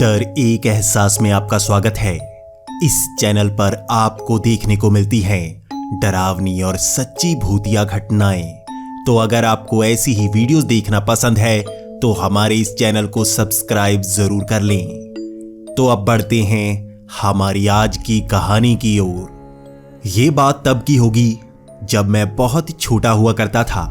डर एक एहसास में आपका स्वागत है। इस चैनल पर आपको देखने को मिलती हैं डरावनी और सच्ची भूतिया घटनाएं। तो अगर आपको ऐसी ही वीडियोस देखना पसंद है तो हमारे इस चैनल को सब्सक्राइब जरूर कर लें। तो अब बढ़ते हैं हमारी आज की कहानी की ओर। ये बात तब की होगी जब मैं बहुत छोटा हुआ करता था।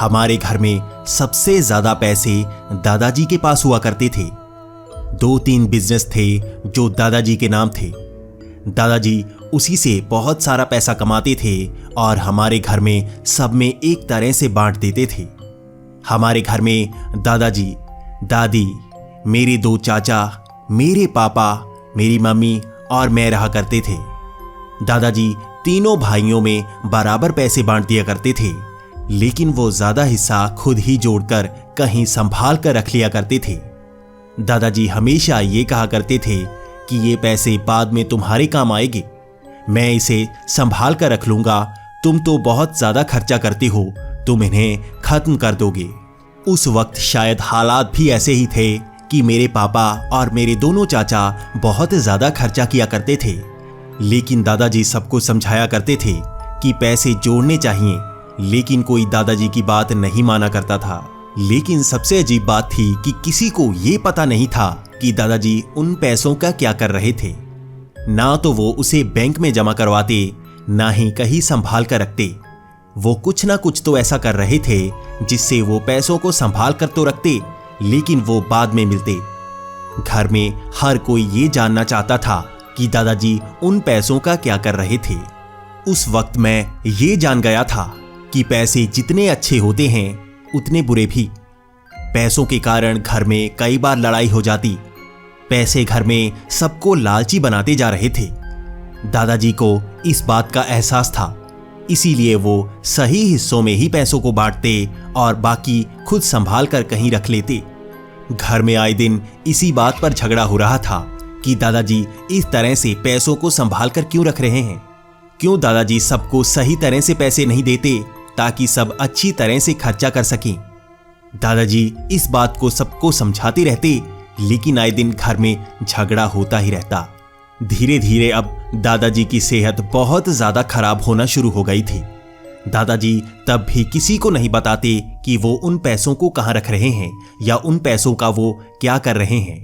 हमारे घर में सबसे ज्यादा पैसे दादाजी के पास हुआ करते थे। 2-3 बिजनेस थे जो दादाजी के नाम थे। दादाजी उसी से बहुत सारा पैसा कमाते थे और हमारे घर में सब में एक तरह से बांट देते थे। हमारे घर में दादाजी, दादी, मेरे 2 चाचा, मेरे पापा, मेरी मम्मी और मैं रहा करते थे। दादाजी तीनों भाइयों में बराबर पैसे बांट दिया करते थे, लेकिन वो ज्यादा हिस्सा खुद ही जोड़कर कहीं संभाल कर रख लिया करते थे। दादाजी हमेशा ये कहा करते थे कि ये पैसे बाद में तुम्हारे काम आएंगे, मैं इसे संभाल कर रख लूंगा, तुम तो बहुत ज्यादा खर्चा करते हो, तुम इन्हें खत्म कर दोगे। उस वक्त शायद हालात भी ऐसे ही थे कि मेरे पापा और मेरे दोनों चाचा बहुत ज्यादा खर्चा किया करते थे, लेकिन दादाजी सबको समझाया करते थे कि पैसे जोड़ने चाहिए, लेकिन कोई दादाजी की बात नहीं माना करता था। लेकिन सबसे अजीब बात थी कि किसी को यह पता नहीं था कि दादाजी उन पैसों का क्या कर रहे थे। ना तो वो उसे बैंक में जमा करवाते, ना ही कहीं संभाल कर रखते। वो कुछ ना कुछ तो ऐसा कर रहे थे जिससे वो पैसों को संभाल कर तो रखते, लेकिन वो बाद में मिलते। घर में हर कोई ये जानना चाहता था कि दादाजी उन पैसों का क्या कर रहे थे। उस वक्त मैं ये जान गया था कि पैसे जितने अच्छे होते हैं उतने बुरे भी। पैसों के कारण घर में कई बार लड़ाई हो जाती। पैसे घर में सबको लालची बनाते जा रहे थे। दादाजी को इस बात का एहसास था, इसीलिए वो सही हिस्सों में ही पैसों को बांटते और बाकी खुद संभाल कर कहीं रख लेते। घर में आए दिन इसी बात पर झगड़ा हो रहा था कि दादाजी इस तरह से पैसों को संभाल कर क्यों रख रहे हैं। क्यों दादाजी सबको सही तरह से पैसे नहीं देते ताकि सब अच्छी तरह से खर्चा कर सकें। दादाजी इस बात को सबको समझाते रहते, लेकिन आए दिन घर में झगड़ा होता ही रहता। धीरे धीरे अब दादाजी की सेहत बहुत ज्यादा खराब होना शुरू हो गई थी। दादाजी तब भी किसी को नहीं बताते कि वो उन पैसों को कहां रख रहे हैं या उन पैसों का वो क्या कर रहे हैं।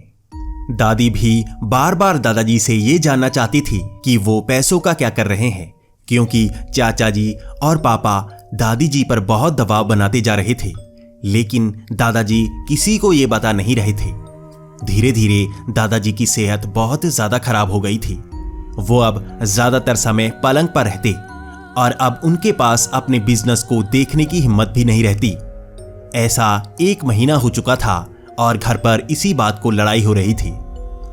दादी भी बार बार दादाजी से ये जानना चाहती थी कि वो पैसों का क्या कर रहे हैं, क्योंकि चाचा जी और पापा दादी जी पर बहुत दबाव बनाते जा रहे थे, लेकिन दादाजी किसी को ये बता नहीं रहे थे। धीरे धीरे दादाजी की सेहत बहुत ज्यादा खराब हो गई थी। वो अब ज्यादातर समय पलंग पर रहते और अब उनके पास अपने बिजनेस को देखने की हिम्मत भी नहीं रहती। ऐसा 1 महीना हो चुका था और घर पर इसी बात को लड़ाई हो रही थी।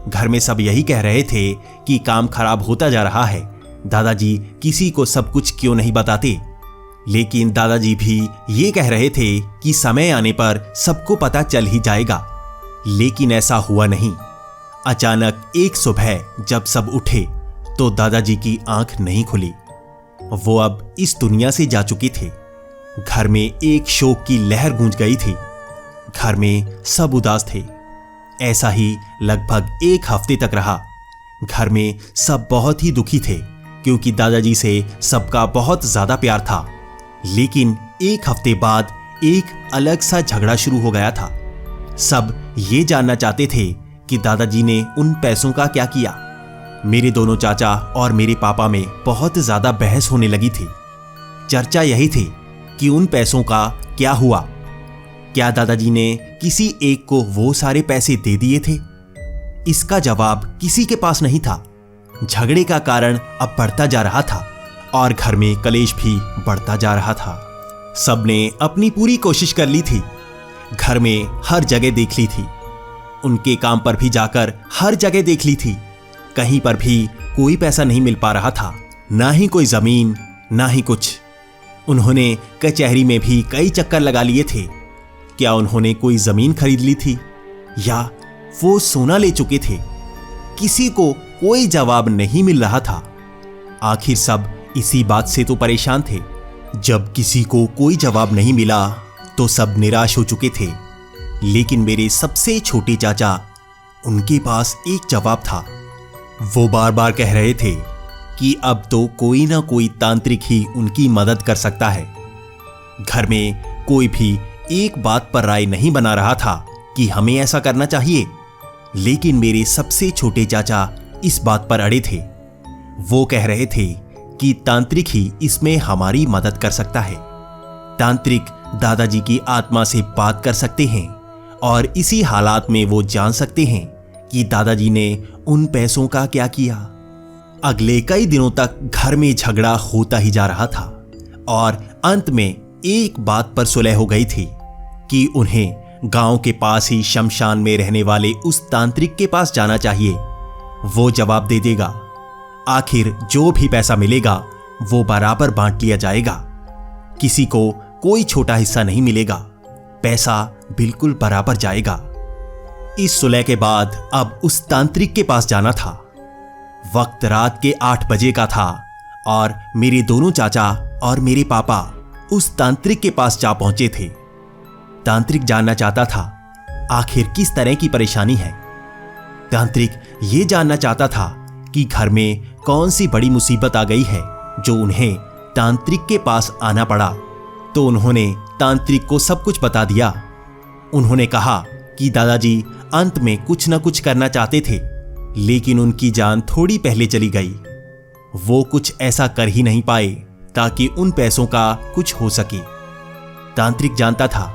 घर में सब यही कह रहे थे कि काम खराब होता जा रहा है, दादाजी किसी को सब कुछ क्यों नहीं बताते। लेकिन दादाजी भी ये कह रहे थे कि समय आने पर सबको पता चल ही जाएगा, लेकिन ऐसा हुआ नहीं। अचानक एक सुबह जब सब उठे तो दादाजी की आंख नहीं खुली। वो अब इस दुनिया से जा चुके थे। घर में एक शोक की लहर गूंज गई थी। घर में सब उदास थे। ऐसा ही लगभग 1 हफ्ते तक रहा। घर में सब बहुत ही दुखी थे, क्योंकि दादाजी से सबका बहुत ज्यादा प्यार था। लेकिन 1 हफ्ते बाद एक अलग सा झगड़ा शुरू हो गया था। सब ये जानना चाहते थे कि दादाजी ने उन पैसों का क्या किया। मेरे दोनों चाचा और मेरे पापा में बहुत ज्यादा बहस होने लगी थी। चर्चा यही थी कि उन पैसों का क्या हुआ। क्या दादाजी ने किसी एक को वो सारे पैसे दे दिए थे? इसका जवाब किसी के पास नहीं था। झगड़े का कारण अब बढ़ता जा रहा था और घर में कलेश भी बढ़ता जा रहा था। सबने अपनी पूरी कोशिश कर ली थी। घर में हर जगह देख ली थी। उनके काम पर भी जाकर हर जगह देख ली थी। कहीं पर भी कोई पैसा नहीं मिल पा रहा था, ना ही कोई जमीन, ना ही कुछ। उन्होंने कचहरी में भी कई चक्कर लगा लिए थे। क्या उन्होंने कोई जमीन खरीद ली थी या वो सोना ले चुके थे? किसी को कोई जवाब नहीं मिल रहा था। आखिर सब इसी बात से तो परेशान थे। जब किसी को कोई जवाब नहीं मिला तो सब निराश हो चुके थे। लेकिन मेरे सबसे छोटे चाचा उनके पास एक जवाब था। वो बार बार कह रहे थे कि अब तो कोई ना कोई तांत्रिक ही उनकी मदद कर सकता है। घर में कोई भी एक बात पर राय नहीं बना रहा था कि हमें ऐसा करना चाहिए, लेकिन मेरे सबसे छोटे चाचा इस बात पर अड़े थे। वो कह रहे थे कि तांत्रिक ही इसमें हमारी मदद कर सकता है। तांत्रिक दादाजी की आत्मा से बात कर सकते हैं और इसी हालात में वो जान सकते हैं कि दादाजी ने उन पैसों का क्या किया। अगले कई दिनों तक घर में झगड़ा होता ही जा रहा था और अंत में एक बात पर सुलह हो गई थी कि उन्हें गांव के पास ही शमशान में रहने वाले उस तांत्रिक के पास जाना चाहिए। वो जवाब दे देगा। आखिर जो भी पैसा मिलेगा वो बराबर बांट लिया जाएगा। किसी को कोई छोटा हिस्सा नहीं मिलेगा, पैसा बिल्कुल बराबर जाएगा। इस सुलह के बाद अब उस तांत्रिक के पास जाना था। वक्त रात के 8 बजे का था और मेरे दोनों चाचा और मेरे पापा उस तांत्रिक के पास जा पहुंचे थे। तांत्रिक जानना चाहता था आखिर किस तरह की परेशानी है। तांत्रिक ये जानना चाहता था कि घर में कौन सी बड़ी मुसीबत आ गई है जो उन्हें तांत्रिक के पास आना पड़ा। तो उन्होंने तांत्रिक को सब कुछ बता दिया। उन्होंने कहा कि दादाजी अंत में कुछ न कुछ करना चाहते थे, लेकिन उनकी जान थोड़ी पहले चली गई। वो कुछ ऐसा कर ही नहीं पाए ताकि उन पैसों का कुछ हो सके। तांत्रिक जानता था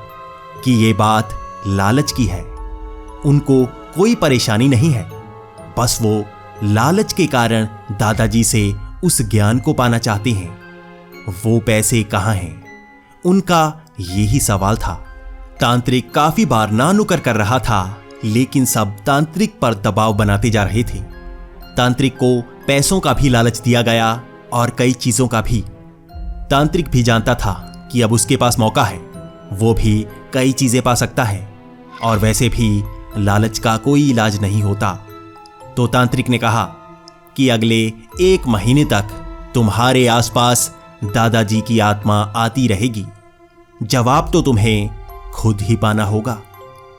कि ये बात लालच की है। उनको कोई परेशानी नहीं है, बस वो लालच के कारण दादाजी से उस ज्ञान को पाना चाहते हैं। वो पैसे कहाँ हैं? उनका यही सवाल था। तांत्रिक काफी बार ना नुकर कर रहा था, लेकिन सब तांत्रिक पर दबाव बनाते जा रहे थे। तांत्रिक को पैसों का भी लालच दिया गया और कई चीजों का भी। तांत्रिक भी जानता था कि अब उसके पास मौका है, वो भी कई चीजें पा सकता है और वैसे भी लालच का कोई इलाज नहीं होता। तो तांत्रिक ने कहा कि अगले 1 महीने तक तुम्हारे आसपास दादाजी की आत्मा आती रहेगी। जवाब तो तुम्हें खुद ही पाना होगा।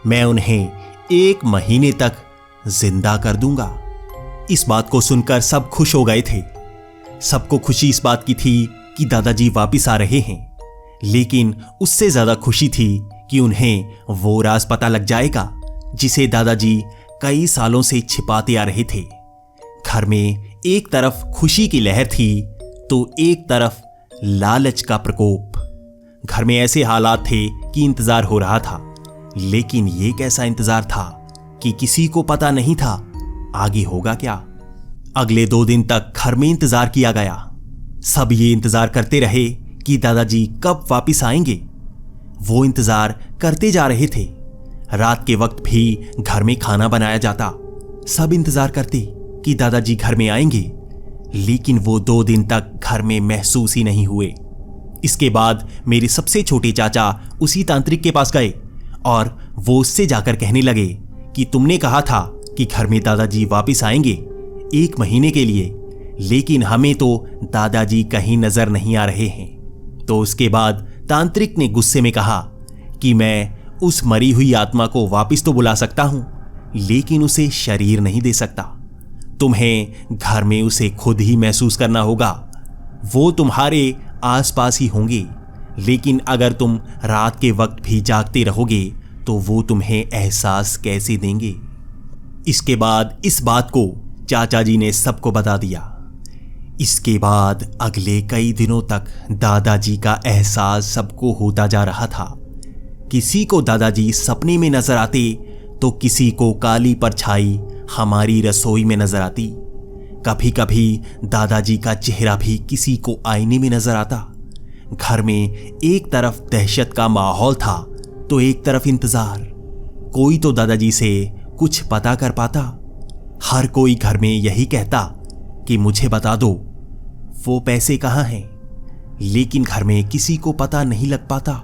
मैं उन्हें 1 महीने तक जिंदा कर दूंगा। इस बात को सुनकर सब खुश हो गए थे। सबको खुशी इस बात की थी कि दादाजी वापिस आ रहे हैं, लेकिन उससे ज्यादा खुशी थी कि उन्हें वो राज पता लग जाएगा जिसे दादाजी कई सालों से छिपाते आ रहे थे। घर में एक तरफ खुशी की लहर थी तो एक तरफ लालच का प्रकोप। घर में ऐसे हालात थे कि इंतजार हो रहा था, लेकिन ये कैसा इंतजार था कि किसी को पता नहीं था आगे होगा क्या। अगले 2 दिन तक घर में इंतजार किया गया। सब ये इंतजार करते रहे कि दादाजी कब वापिस आएंगे। वो इंतजार करते जा रहे थे। रात के वक्त भी घर में खाना बनाया जाता। सब इंतजार करते कि दादाजी घर में आएंगे, लेकिन वो 2 दिन तक घर में महसूस ही नहीं हुए। इसके बाद मेरे सबसे छोटे चाचा उसी तांत्रिक के पास गए और वो उससे जाकर कहने लगे कि तुमने कहा था कि घर में दादाजी वापिस आएंगे 1 महीने के लिए, लेकिन हमें तो दादाजी कहीं नजर नहीं आ रहे हैं। तो उसके बाद तांत्रिक ने गुस्से में कहा कि मैं उस मरी हुई आत्मा को वापिस तो बुला सकता हूं, लेकिन उसे शरीर नहीं दे सकता। तुम्हें घर में उसे खुद ही महसूस करना होगा। वो तुम्हारे आसपास ही होंगे, लेकिन अगर तुम रात के वक्त भी जागते रहोगे तो वो तुम्हें एहसास कैसे देंगे। इसके बाद इस बात को चाचा जी ने सबको बता दिया। इसके बाद अगले कई दिनों तक दादाजी का एहसास सबको होता जा रहा था। किसी को दादाजी सपने में नजर आते तो किसी को काली परछाई हमारी रसोई में नजर आती। कभी कभी दादाजी का चेहरा भी किसी को आईने में नजर आता। घर में एक तरफ दहशत का माहौल था तो एक तरफ इंतजार। कोई तो दादाजी से कुछ पता कर पाता। हर कोई घर में यही कहता कि मुझे बता दो वो पैसे कहाँ हैं, लेकिन घर में किसी को पता नहीं लग पाता।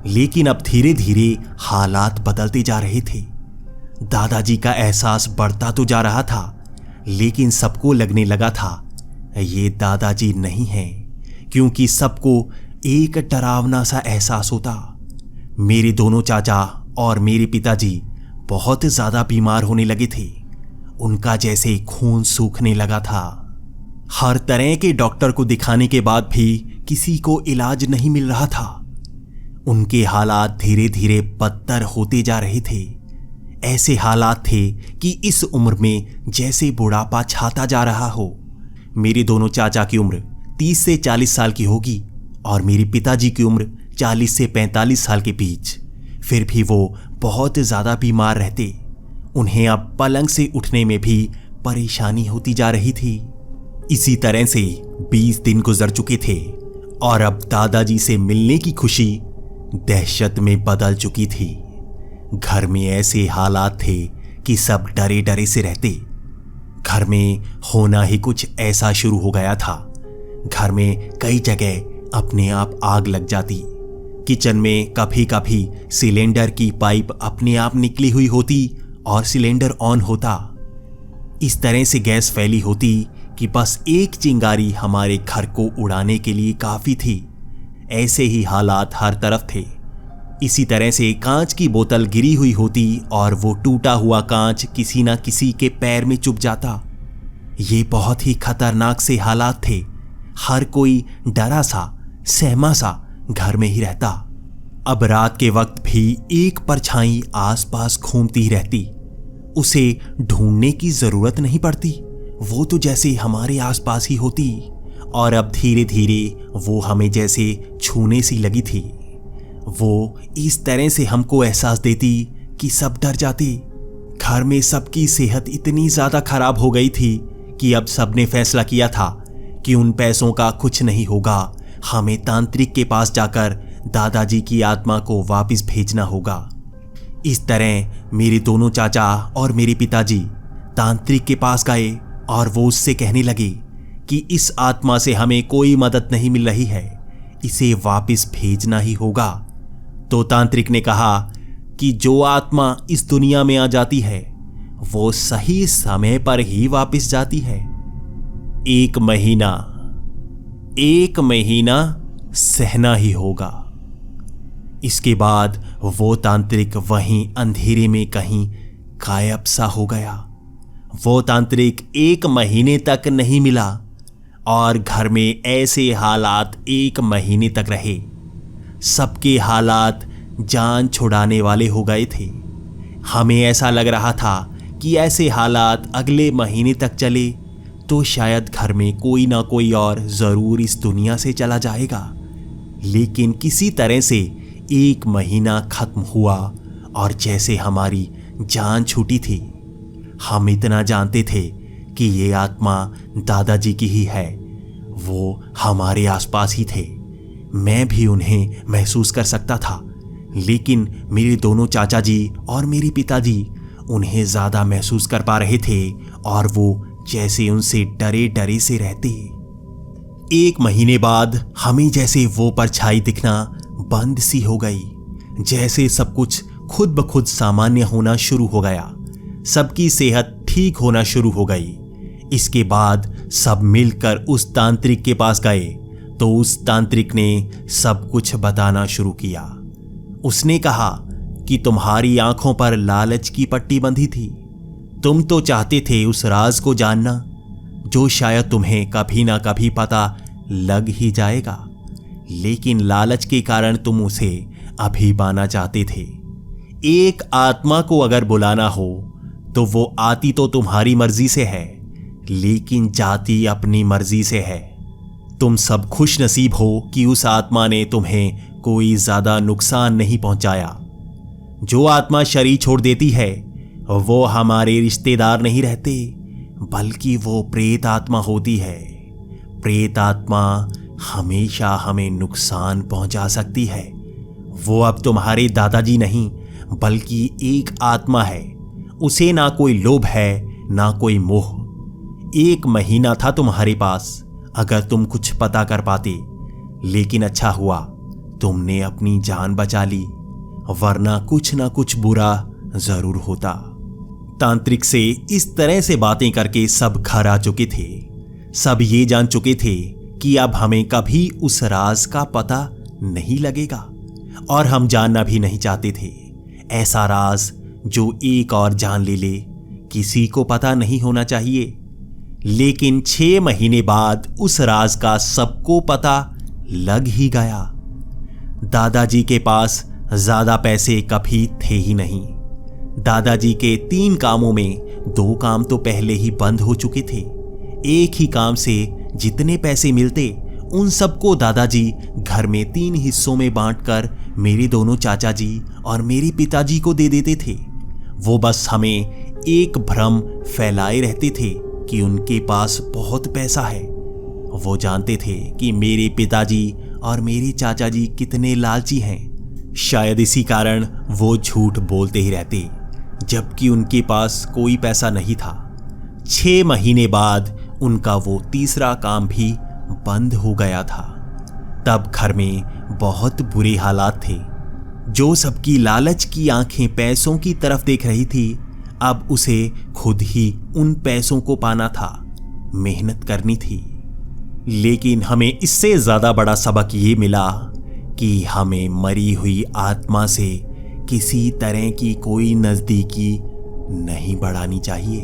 लेकिन अब धीरे धीरे हालात बदलते जा रहे थे। दादाजी का एहसास बढ़ता तो जा रहा था, लेकिन सबको लगने लगा था ये दादाजी नहीं है, क्योंकि सबको एक डरावना सा एहसास होता। मेरे दोनों चाचा और मेरे पिताजी बहुत ज्यादा बीमार होने लगे थे। उनका जैसे खून सूखने लगा था। हर तरह के डॉक्टर को दिखाने के बाद भी किसी को इलाज नहीं मिल रहा था। उनके हालात धीरे धीरे बदतर होते जा रहे थे। ऐसे हालात थे कि इस उम्र में जैसे बुढ़ापा छाता जा रहा हो। मेरे दोनों चाचा की उम्र 30 से 40 साल की होगी और मेरे पिताजी की उम्र 40 से 45 साल के बीच। फिर भी वो बहुत ज़्यादा बीमार रहते। उन्हें अब पलंग से उठने में भी परेशानी होती जा रही थी। इसी तरह से 20 दिन गुजर चुके थे और अब दादाजी से मिलने की खुशी दहशत में बदल चुकी थी। घर में ऐसे हालात थे कि सब डरे डरे से रहते। घर में होना ही कुछ ऐसा शुरू हो गया था। घर में कई जगह अपने आप आग लग जाती। किचन में कभी कभी सिलेंडर की पाइप अपने आप निकली हुई होती और सिलेंडर ऑन होता। इस तरह से गैस फैली होती कि बस एक चिंगारी हमारे घर को उड़ाने के लिए काफी थी। ऐसे ही हालात हर तरफ थे। इसी तरह से कांच की बोतल गिरी हुई होती और वो टूटा हुआ कांच किसी ना किसी के पैर में चुभ जाता। ये बहुत ही खतरनाक से हालात थे। हर कोई डरा सा सहमा सा घर में ही रहता। अब रात के वक्त भी एक परछाई आसपास घूमती रहती। उसे ढूंढने की जरूरत नहीं पड़ती, वो तो जैसे हमारे आसपास ही होती। और अब धीरे धीरे वो हमें जैसे छूने सी लगी थी। वो इस तरह से हमको एहसास देती कि सब डर जाते। घर में सबकी सेहत इतनी ज्यादा खराब हो गई थी कि अब सबने फैसला किया था कि उन पैसों का कुछ नहीं होगा। हमें तांत्रिक के पास जाकर दादाजी की आत्मा को वापस भेजना होगा। इस तरह मेरे दोनों चाचा और मेरे पिताजी तांत्रिक के पास गए और वो उससे कहने लगे कि इस आत्मा से हमें कोई मदद नहीं मिल रही है, इसे वापस भेजना ही होगा। तो तांत्रिक ने कहा कि जो आत्मा इस दुनिया में आ जाती है वो सही समय पर ही वापस जाती है। एक महीना सहना ही होगा। इसके बाद वो तांत्रिक वहीं अंधेरे में कहीं गायब सा हो गया। वो तांत्रिक 1 महीने तक नहीं मिला और घर में ऐसे हालात 1 महीने तक रहे। सबके हालात जान छुड़ाने वाले हो गए थे। हमें ऐसा लग रहा था कि ऐसे हालात अगले महीने तक चले तो शायद घर में कोई ना कोई और ज़रूर इस दुनिया से चला जाएगा। लेकिन किसी तरह से 1 महीना खत्म हुआ और जैसे हमारी जान छूटी थी। हम इतना जानते थे कि ये आत्मा दादाजी की ही है। वो हमारे आसपास ही थे। मैं भी उन्हें महसूस कर सकता था, लेकिन मेरे दोनों चाचा जी और मेरे पिताजी उन्हें ज़्यादा महसूस कर पा रहे थे और वो जैसे उनसे डरे डरे से रहते। 1 महीने बाद हमें जैसे वो परछाई दिखना बंद सी हो गई। जैसे सब कुछ खुद ब खुद सामान्य होना शुरू हो गया। सबकी सेहत ठीक होना शुरू हो गई। इसके बाद सब मिलकर उस तांत्रिक के पास गए तो उस तांत्रिक ने सब कुछ बताना शुरू किया। उसने कहा कि तुम्हारी आंखों पर लालच की पट्टी बंधी थी। तुम तो चाहते थे उस राज को जानना जो शायद तुम्हें कभी ना कभी पता लग ही जाएगा, लेकिन लालच के कारण तुम उसे अभी पाना चाहते थे। एक आत्मा को अगर बुलाना हो तो वो आती तो तुम्हारी मर्जी से है, लेकिन जाती अपनी मर्जी से है। तुम सब खुश नसीब हो कि उस आत्मा ने तुम्हें कोई ज्यादा नुकसान नहीं पहुंचाया। जो आत्मा शरीर छोड़ देती है वो हमारे रिश्तेदार नहीं रहते, बल्कि वो प्रेत आत्मा होती है। प्रेत आत्मा हमेशा हमें नुकसान पहुंचा सकती है। वो अब तुम्हारे दादाजी नहीं, बल्कि एक आत्मा है। उसे ना कोई लोभ है ना कोई मोह। 1 महीना था तुम्हारे पास, अगर तुम कुछ पता कर पाते, लेकिन अच्छा हुआ तुमने अपनी जान बचा ली, वरना कुछ ना कुछ बुरा जरूर होता। तांत्रिक से इस तरह से बातें करके सब घर आ चुके थे। सब ये जान चुके थे कि अब हमें कभी उस राज का पता नहीं लगेगा और हम जानना भी नहीं चाहते थे। ऐसा राज जो एक और जान ले किसी को पता नहीं होना चाहिए। लेकिन 6 महीने बाद उस राज का सबको पता लग ही गया। दादाजी के पास ज्यादा पैसे कभी थे ही नहीं। दादाजी के 3 कामों में 2 काम तो पहले ही बंद हो चुके थे। एक ही काम से जितने पैसे मिलते उन सबको दादाजी घर में 3 हिस्सों में बांटकर मेरे दोनों चाचा जी और मेरे पिताजी को दे देते थे। वो बस हमें एक भ्रम फैलाए रहते थे कि उनके पास बहुत पैसा है। वो जानते थे कि मेरे पिताजी और मेरे चाचा जी कितने लालची हैं। शायद इसी कारण वो झूठ बोलते ही रहते, जबकि उनके पास कोई पैसा नहीं था। 6 महीने बाद उनका वो तीसरा काम भी बंद हो गया था। तब घर में बहुत बुरे हालात थे। जो सबकी लालच की आंखें पैसों की तरफ देख रही थी, अब उसे खुद ही उन पैसों को पाना था, मेहनत करनी थी। लेकिन हमें इससे ज्यादा बड़ा सबक ये मिला कि हमें मरी हुई आत्मा से किसी तरह की कोई नजदीकी नहीं बढ़ानी चाहिए।